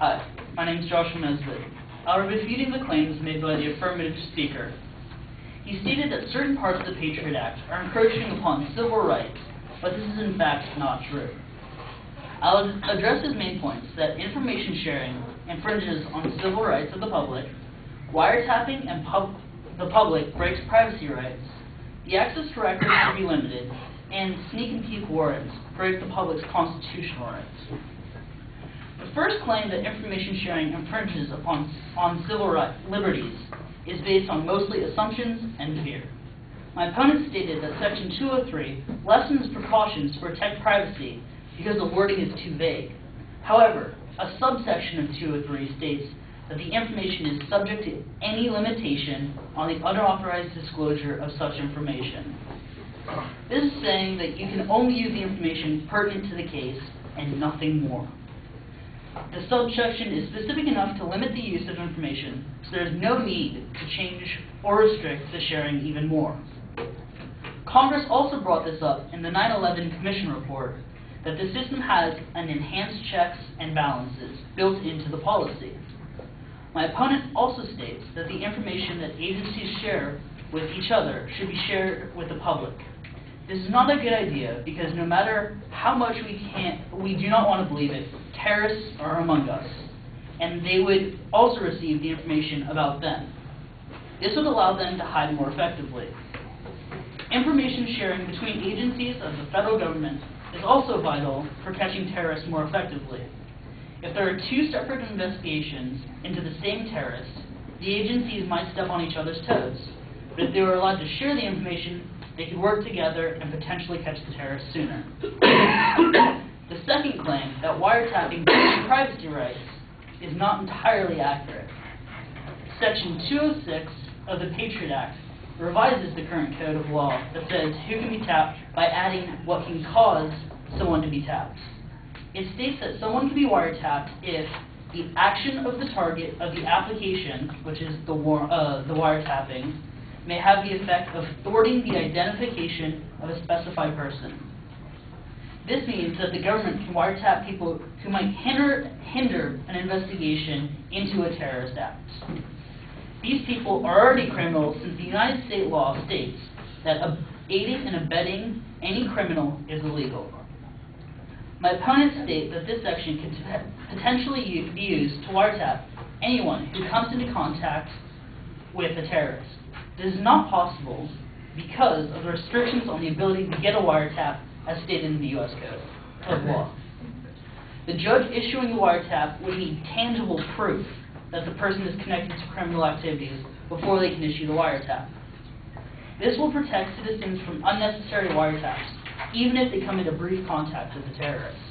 Hi, my name is Josh.MPG. I'll be refuting the claims made by the affirmative speaker. He stated that certain parts of the Patriot Act are encroaching upon civil rights, but this is in fact not true. I'll address his main points: that information sharing infringes on civil rights of the public, wiretapping and the public breaks privacy rights, the access to records should be limited, and sneak and peek warrants break the public's constitutional rights. The first claim that information sharing infringes upon civil liberties is based on mostly assumptions and fear. My opponent stated that Section 203 lessens precautions to protect privacy because the wording is too vague. However, a subsection of 203 states that the information is subject to any limitation on the unauthorized disclosure of such information. This is saying that you can only use the information pertinent to the case and nothing more. The subsection is specific enough to limit the use of information, so there is no need to change or restrict the sharing even more. Congress also brought this up in the 9/11 Commission report, that the system has an enhanced checks and balances built into the policy. My opponent also states that the information that agencies share with each other should be shared with the public. This is not a good idea because no matter how much we do not want to believe it, terrorists are among us, and they would also receive the information about them. This would allow them to hide more effectively. Information sharing between agencies of the federal government is also vital for catching terrorists more effectively. If there are two separate investigations into the same terrorist, the agencies might step on each other's toes. But if they were allowed to share the information, they could work together and potentially catch the terrorists sooner. The second claim, that wiretapping breaks privacy rights, is not entirely accurate. Section 206 of the Patriot Act revises the current code of law that says who can be tapped by adding what can cause someone to be tapped. It states that someone can be wiretapped if the action of the target of the application, which is the wiretapping, may have the effect of thwarting the identification of a specified person. This means that the government can wiretap people who might hinder an investigation into a terrorist act. These people are already criminals since the United States law states that aiding and abetting any criminal is illegal. My opponents state that this section can potentially be used to wiretap anyone who comes into contact with a terrorist. This is not possible because of the restrictions on the ability to get a wiretap as stated in the U.S. Code of Law. The judge issuing the wiretap would need tangible proof that the person is connected to criminal activities before they can issue the wiretap. This will protect citizens from unnecessary wiretaps, even if they come into brief contact with the terrorists.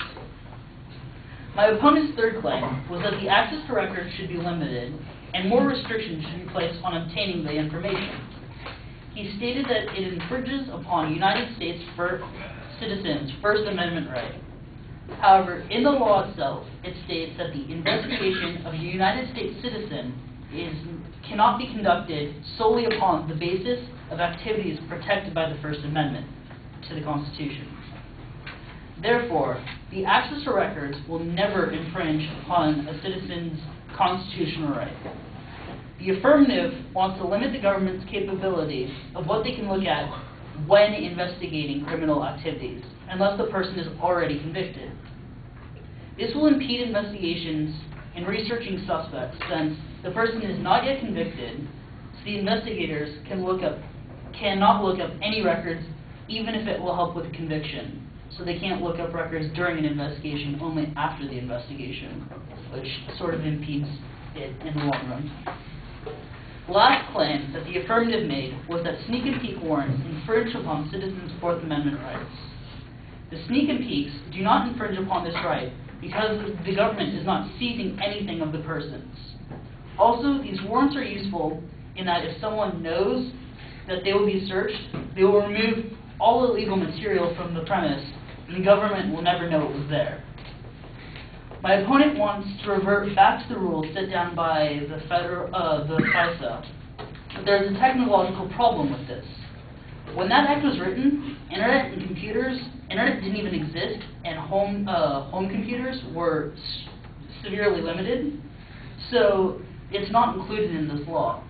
My opponent's third claim was that the access to records should be limited and more restrictions should be placed on obtaining the information. He stated that it infringes upon United States citizens' First Amendment right. However, in the law itself, it states that the investigation of a United States citizen cannot be conducted solely upon the basis of activities protected by the First Amendment to the Constitution. Therefore, the access to records will never infringe upon a citizen's constitutional right. The affirmative wants to limit the government's capability of what they can look at when investigating criminal activities, unless the person is already convicted. This will impede investigations in researching suspects since the person is not yet convicted, so the investigators cannot look up any records even if it will help with conviction. So they can't look up records during an investigation, only after the investigation, which sort of impedes it in the long run. The last claim that the affirmative made was that sneak and peek warrants infringe upon citizens' Fourth Amendment rights. The sneak and peeks do not infringe upon this right because the government is not seizing anything of the persons. Also, these warrants are useful in that if someone knows that they will be searched, they will remove all illegal material from the premise, and the government will never know it was there. My opponent wants to revert back to the rules set down by the FISA, but there's a technological problem with this. When that act was written, internet didn't even exist, and home computers were severely limited, so it's not included in this law.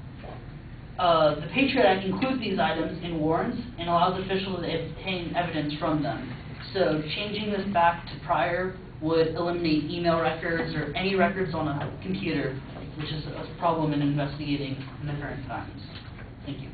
The Patriot Act includes these items in warrants and allows officials to obtain evidence from them. So changing this back to prior would eliminate email records or any records on a computer, which is a problem in investigating in the current times. Thank you.